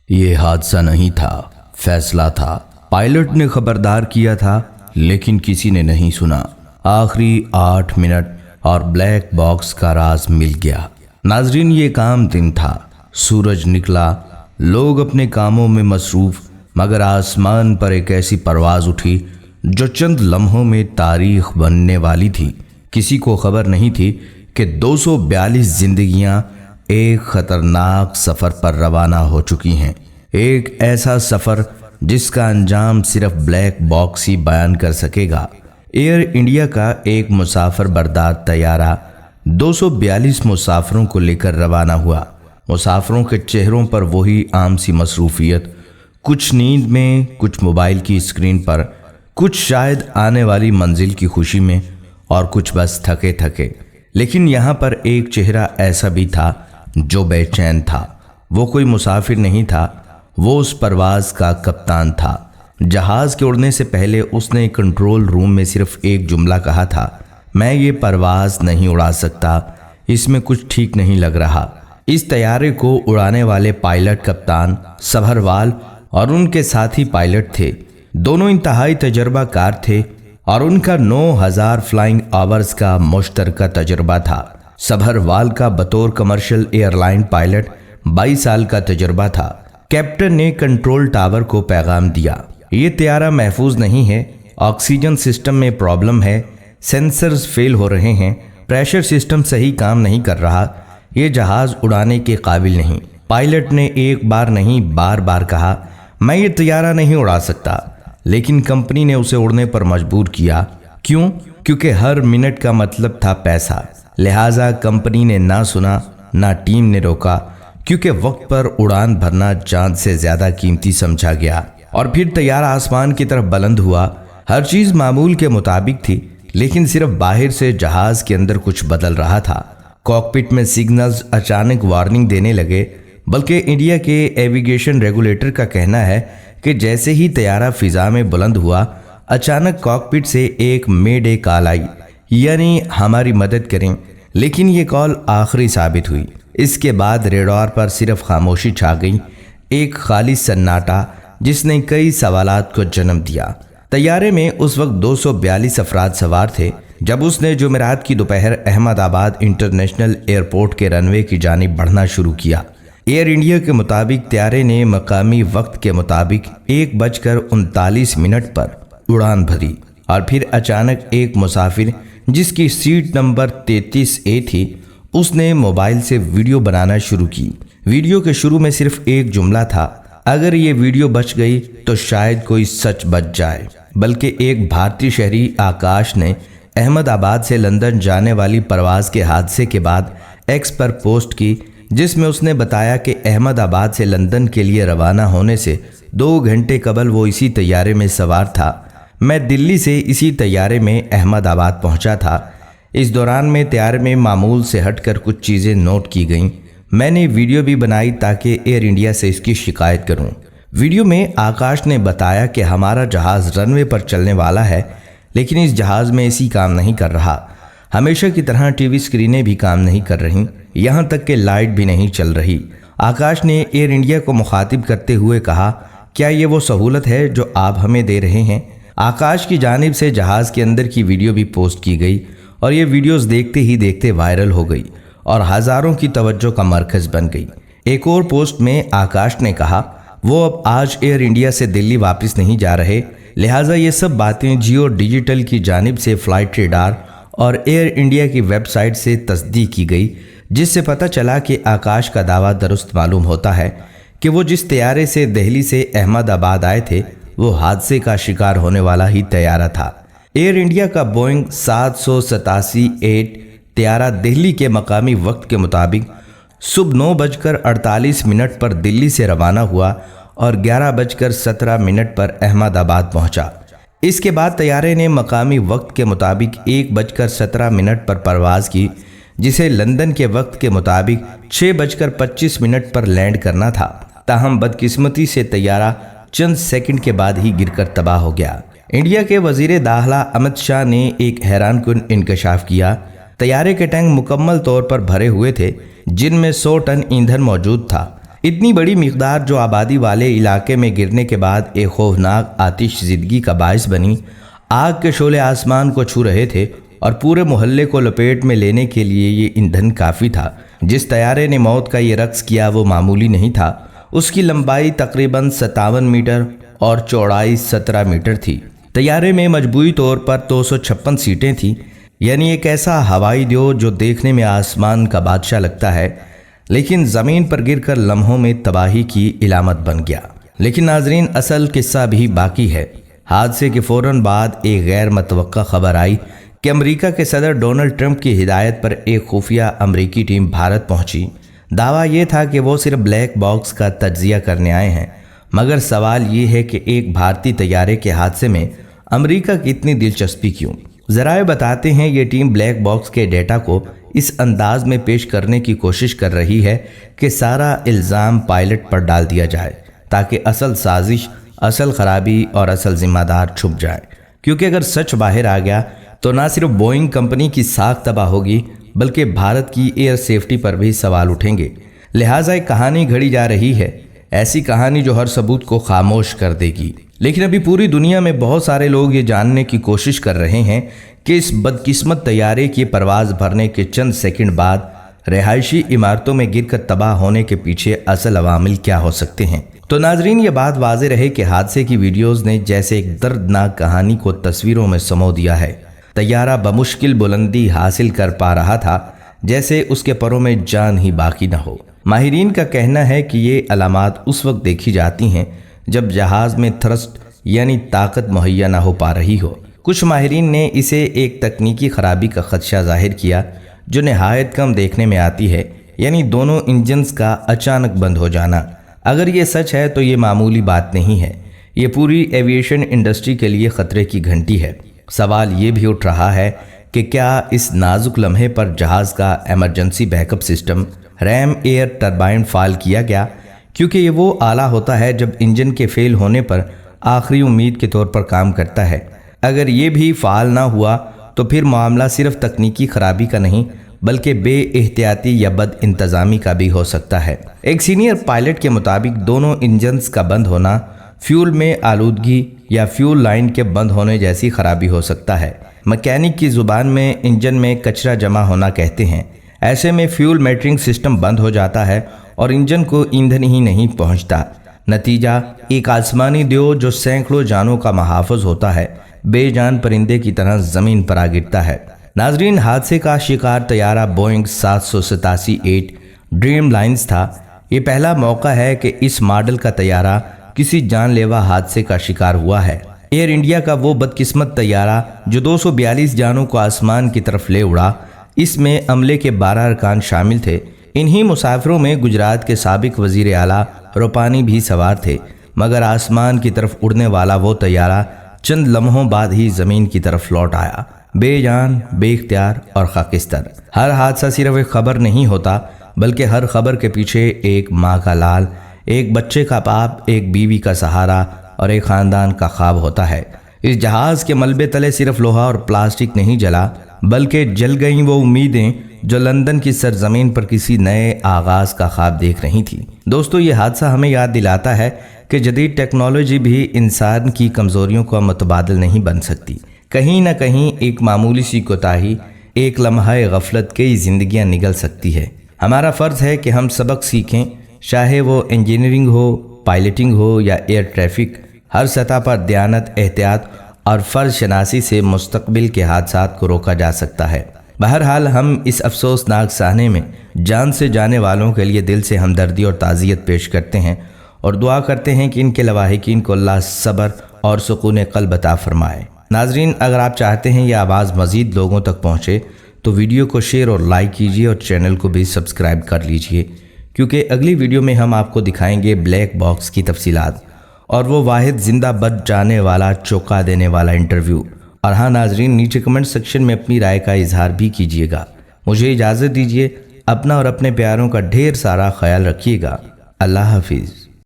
یہ حادثہ نہیں تھا، فیصلہ تھا۔ پائلٹ نے خبردار کیا تھا لیکن کسی نے نہیں سنا۔ آخری 8 منٹ اور بلیک باکس کا راز مل گیا۔ ناظرین، یہ کام دن تھا، سورج نکلا، لوگ اپنے کاموں میں مصروف، مگر آسمان پر ایک ایسی پرواز اٹھی جو چند لمحوں میں تاریخ بننے والی تھی۔ کسی کو خبر نہیں تھی کہ 242 زندگیاں ایک خطرناک سفر پر روانہ ہو چکی ہیں۔ ایک ایسا سفر جس کا انجام صرف بلیک باکس ہی بیان کر سکے گا۔ ایئر انڈیا کا ایک مسافر بردار طیارہ 242 مسافروں کو لے کر روانہ ہوا۔ مسافروں کے چہروں پر وہی عام سی مصروفیت، کچھ نیند میں، کچھ موبائل کی اسکرین پر، کچھ شاید آنے والی منزل کی خوشی میں، اور کچھ بس تھکے تھکے۔ لیکن یہاں پر ایک چہرہ ایسا بھی تھا جو بے چین تھا۔ وہ کوئی مسافر نہیں تھا، وہ اس پرواز کا کپتان تھا۔ جہاز کے اڑنے سے پہلے اس نے کنٹرول روم میں صرف ایک جملہ کہا تھا: میں یہ پرواز نہیں اڑا سکتا، اس میں کچھ ٹھیک نہیں لگ رہا۔ اس طیارے کو اڑانے والے پائلٹ کپتان سبھروال اور ان کے ساتھی پائلٹ تھے۔ دونوں انتہائی تجربہ کار تھے اور ان کا 9000 فلائنگ آورز کا مشترکہ تجربہ تھا۔ سبھروال کا بطور کمرشل ایئر لائن پائلٹ 22 سال کا تجربہ تھا۔ کیپٹن نے کنٹرول ٹاور کو پیغام دیا: یہ طیارہ محفوظ نہیں ہے، آکسیجن سسٹم میں پرابلم ہے، سینسرز فیل ہو رہے ہیں، پریشر سسٹم صحیح کام نہیں کر رہا، یہ جہاز اڑانے کے قابل نہیں۔ پائلٹ نے ایک بار نہیں بار بار کہا: میں یہ طیارہ نہیں اڑا سکتا، لیکن کمپنی نے اسے اڑنے پر مجبور کیا۔ کیوں؟ کیونکہ ہر منٹ کا مطلب تھا پیسہ۔ لہٰذا کمپنی نے نہ سنا، نہ ٹیم نے روکا، کیونکہ وقت پر اڑان بھرنا چاند سے زیادہ قیمتی سمجھا گیا۔ اور پھر طیارہ آسمان کی طرف بلند ہوا۔ ہر چیز معمول کے مطابق تھی، لیکن صرف باہر سے جہاز کے اندر کچھ بدل رہا تھا۔ کاکپٹ میں سگنلز اچانک وارننگ دینے لگے، بلکہ انڈیا کے ایویگیشن ریگولیٹر کا کہنا ہے کہ جیسے ہی طیارہ فضا میں بلند ہوا، اچانک کاکپٹ سے ایک مے ڈے کال آئی، یعنی ہماری مدد کریں، لیکن یہ کال آخری ثابت ہوئی۔ اس کے بعد ریڈار پر صرف خاموشی چھا گئی، ایک خالص سناٹا جس نے کئی سوالات کو جنم دیا۔ طیارے میں اس وقت 242 افراد سوار تھے جب اس نے جمعرات کی دوپہر احمد آباد انٹرنیشنل ایئرپورٹ کے رن وے کی جانب بڑھنا شروع کیا۔ ایئر انڈیا کے مطابق طیارے نے مقامی وقت کے مطابق 1:39 پر اڑان بھری، اور پھر اچانک ایک مسافر جس کی سیٹ نمبر 33A تھی، اس نے موبائل سے ویڈیو بنانا شروع کی۔ ویڈیو کے شروع میں صرف ایک جملہ تھا: اگر یہ ویڈیو بچ گئی تو شاید کوئی سچ بچ جائے۔ بلکہ ایک بھارتی شہری آکاش نے احمد آباد سے لندن جانے والی پرواز کے حادثے کے بعد ایکس پر پوسٹ کی، جس میں اس نے بتایا کہ احمد آباد سے لندن کے لیے روانہ ہونے سے 2 گھنٹے قبل وہ اسی طیارے میں سوار تھا۔ میں دلی سے اسی طیارے میں احمد آباد پہنچا تھا۔ اس دوران میں طیارے میں معمول سے ہٹ کر کچھ چیزیں نوٹ کی گئیں۔ میں نے ویڈیو بھی بنائی تاکہ ایئر انڈیا سے اس کی شکایت کروں۔ ویڈیو میں آکاش نے بتایا کہ ہمارا جہاز رن وے پر چلنے والا ہے، لیکن اس جہاز میں اسی کام نہیں کر رہا۔ ہمیشہ کی طرح ٹی وی اسکرینیں بھی کام نہیں کر رہی، یہاں تک کہ لائٹ بھی نہیں چل رہی۔ آکاش نے ایئر انڈیا کو مخاطب کرتے ہوئے کہا: کیا یہ وہ سہولت ہے جو آپ ہمیں دے رہے ہیں؟ آکاش کی جانب سے جہاز کے اندر کی ویڈیو بھی پوسٹ کی گئی، اور یہ ویڈیوز دیکھتے ہی دیکھتے وائرل ہو گئی اور ہزاروں کی توجہ کا مرکز بن گئی۔ ایک اور پوسٹ میں آکاش نے کہا: وہ اب آج ایئر انڈیا سے دلی واپس نہیں جا رہے، لہٰذا یہ سب باتیں جیو ڈیجیٹل کی جانب سے فلائٹ ریڈار اور ایئر انڈیا کی ویب سائٹ سے تصدیق کی گئی، جس سے پتہ چلا کہ آکاش کا دعویٰ درست معلوم ہوتا ہے کہ وہ جس طیارے سے دہلی سے احمد آباد آئے تھے وہ حادثے کا شکار ہونے والا ہی طیارہ تھا۔ ایئر انڈیا کا بوئنگ 787-8 طیارہ دہلی کے مقامی وقت کے مطابق صبح 9:48 پر دلی سے روانہ ہوا اور 11:17 پر احمد آباد پہنچا۔ اس کے بعد طیارے نے مقامی وقت کے مطابق 1:17 پر پرواز کی، جسے لندن کے وقت کے مطابق 6:25 پر لینڈ کرنا تھا۔ تاہم بدقسمتی سے طیارہ چند سیکنڈ کے بعد ہی گر کر تباہ ہو گیا۔ انڈیا کے وزیر داخلہ امت شاہ نے ایک حیران کن انکشاف کیا۔ طیارے کے ٹینک مکمل طور پر بھرے ہوئے تھے، جن میں 100 ٹن ایندھن موجود تھا۔ اتنی بڑی مقدار جو آبادی والے علاقے میں گرنے کے بعد ایک خوفناک آتش زدگی کا باعث بنی۔ آگ کے شعلے آسمان کو چھو رہے تھے اور پورے محلے کو لپیٹ میں لینے کے لیے یہ ایندھن کافی تھا۔ جس طیارے نے موت کا یہ رقص کیا وہ معمولی نہیں تھا۔ اس کی لمبائی تقریباً 57 میٹر اور چوڑائی 17 میٹر تھی۔ طیارے میں مجموعی طور پر 256 سیٹیں تھیں، یعنی ایک ایسا ہوائی دیو جو دیکھنے میں آسمان کا بادشاہ لگتا ہے لیکن زمین پر گر کر لمحوں میں تباہی کی علامت بن گیا۔ لیکن ناظرین، اصل قصہ بھی باقی ہے۔ حادثے کے فوراً بعد ایک غیر متوقع خبر آئی کہ امریکہ کے صدر ڈونلڈ ٹرمپ کی ہدایت پر ایک خفیہ امریکی ٹیم بھارت پہنچی۔ دعویٰ یہ تھا کہ وہ صرف بلیک باکس کا تجزیہ کرنے آئے ہیں، مگر سوال یہ ہے کہ ایک بھارتی طیارے کے حادثے میں امریکہ کی اتنی دلچسپی کیوں؟ ذرائع بتاتے ہیں یہ ٹیم بلیک باکس کے ڈیٹا کو اس انداز میں پیش کرنے کی کوشش کر رہی ہے کہ سارا الزام پائلٹ پر ڈال دیا جائے تاکہ اصل سازش، اصل خرابی اور اصل ذمہ دار چھپ جائے، کیونکہ اگر سچ باہر آ گیا تو نہ صرف بوئنگ کمپنی کی ساکھ تباہ ہوگی بلکہ بھارت کی ایئر سیفٹی پر بھی سوال اٹھیں گے۔ لہٰذا ایک کہانی گھڑی جا رہی ہے، ایسی کہانی جو ہر ثبوت کو خاموش کر دے گی۔ لیکن ابھی پوری دنیا میں بہت سارے لوگ یہ جاننے کی کوشش کر رہے ہیں کہ اس بدقسمت طیارے کی پرواز بھرنے کے چند سیکنڈ بعد رہائشی عمارتوں میں گر کر تباہ ہونے کے پیچھے اصل عوامل کیا ہو سکتے ہیں۔ تو ناظرین، یہ بات واضح رہے کہ حادثے کی ویڈیوز نے جیسے ایک دردناک کہانی کو تصویروں میں سمو دیا ہے۔ طیارہ بمشکل بلندی حاصل کر پا رہا تھا، جیسے اس کے پروں میں جان ہی باقی نہ ہو۔ ماہرین کا کہنا ہے کہ یہ علامات اس وقت دیکھی جاتی ہیں جب جہاز میں تھرسٹ یعنی طاقت مہیا نہ ہو پا رہی ہو۔ کچھ ماہرین نے اسے ایک تکنیکی خرابی کا خدشہ ظاہر کیا جو نہایت کم دیکھنے میں آتی ہے، یعنی دونوں انجنز کا اچانک بند ہو جانا۔ اگر یہ سچ ہے تو یہ معمولی بات نہیں ہے، یہ پوری ایویشن انڈسٹری کے لیے خطرے کی گھنٹی ہے۔ سوال یہ بھی اٹھ رہا ہے کہ کیا اس نازک لمحے پر جہاز کا emergency back up system ram air turbine فعال کیا گیا، کیونکہ یہ وہ آلہ ہوتا ہے جب انجن کے فیل ہونے پر آخری امید کے طور پر کام کرتا ہے۔ اگر یہ بھی فعال نہ ہوا تو پھر معاملہ صرف تکنیکی خرابی کا نہیں بلکہ بے احتیاطی یا بد انتظامی کا بھی ہو سکتا ہے۔ ایک سینئر پائلٹ کے مطابق دونوں انجنز کا بند ہونا فیول میں آلودگی یا فیول لائن کے بند ہونے جیسی خرابی ہو سکتا ہے۔ مکینک کی زبان میں انجن میں کچرا جمع ہونا کہتے ہیں۔ ایسے میں فیول میٹرنگ سسٹم بند ہو جاتا ہے اور انجن کو ایندھن ہی نہیں پہنچتا۔ نتیجہ ایک آسمانی دیو جو سینکڑوں جانوں کا محافظ ہوتا ہے، بے جان پرندے کی طرح زمین پر آ گرتا ہے۔ ناظرین، حادثے کا شکار طیارہ بوئنگ 787-8 ڈریم لائنز تھا۔ یہ پہلا موقع ہے کہ اس ماڈل کا طیارہ کسی جان لیوا حادثے کا شکار ہوا ہے۔ ایئر انڈیا کا وہ بدقسمت طیارہ جو 242 جانوں کو آسمان کی طرف لے اڑا، اس میں عملے کے 12 ارکان شامل تھے۔ انہی مسافروں میں گجرات کے سابق وزیر اعلیٰ روپانی بھی سوار تھے، مگر آسمان کی طرف اڑنے والا وہ طیارہ چند لمحوں بعد ہی زمین کی طرف لوٹ آیا، بے جان، بے اختیار اور خاکستر۔ ہر حادثہ صرف ایک خبر نہیں ہوتا بلکہ ہر خبر کے پیچھے ایک ماں کا لال، ایک بچے کا باپ، ایک بیوی کا سہارا اور ایک خاندان کا خواب ہوتا ہے۔ اس جہاز کے ملبے تلے صرف لوہا اور پلاسٹک نہیں جلا بلکہ جل گئیں وہ امیدیں جو لندن کی سرزمین پر کسی نئے آغاز کا خواب دیکھ رہی تھی۔ دوستو، یہ حادثہ ہمیں یاد دلاتا ہے کہ جدید ٹیکنالوجی بھی انسان کی کمزوریوں کا متبادل نہیں بن سکتی۔ کہیں نہ کہیں ایک معمولی سی کوتاہی، ایک لمحہ غفلت کئی زندگیاں نگل سکتی ہے۔ ہمارا فرض ہے کہ ہم سبق سیکھیں، چاہے وہ انجینئرنگ ہو، پائلٹنگ ہو یا ایئر ٹریفک۔ ہر سطح پر دیانت، احتیاط اور فرض شناسی سے مستقبل کے حادثات کو روکا جا سکتا ہے۔ بہرحال ہم اس افسوسناک سانحے میں جان سے جانے والوں کے لیے دل سے ہمدردی اور تعزیت پیش کرتے ہیں اور دعا کرتے ہیں کہ ان کے لواحقین کو اللہ صبر اور سکون قلب عطا فرمائے۔ ناظرین، اگر آپ چاہتے ہیں یہ آواز مزید لوگوں تک پہنچے تو ویڈیو کو شیئر اور لائک کیجیے اور چینل کو بھی سبسکرائب کر لیجیے، کیونکہ اگلی ویڈیو میں ہم آپ کو دکھائیں گے بلیک باکس کی تفصیلات اور وہ واحد زندہ بچ جانے والا، چونکا دینے والا انٹرویو۔ اور ہاں ناظرین، نیچے کمنٹ سیکشن میں اپنی رائے کا اظہار بھی کیجیے گا۔ مجھے اجازت دیجیے، اپنا اور اپنے پیاروں کا ڈھیر سارا خیال رکھیے گا۔ اللہ حافظ۔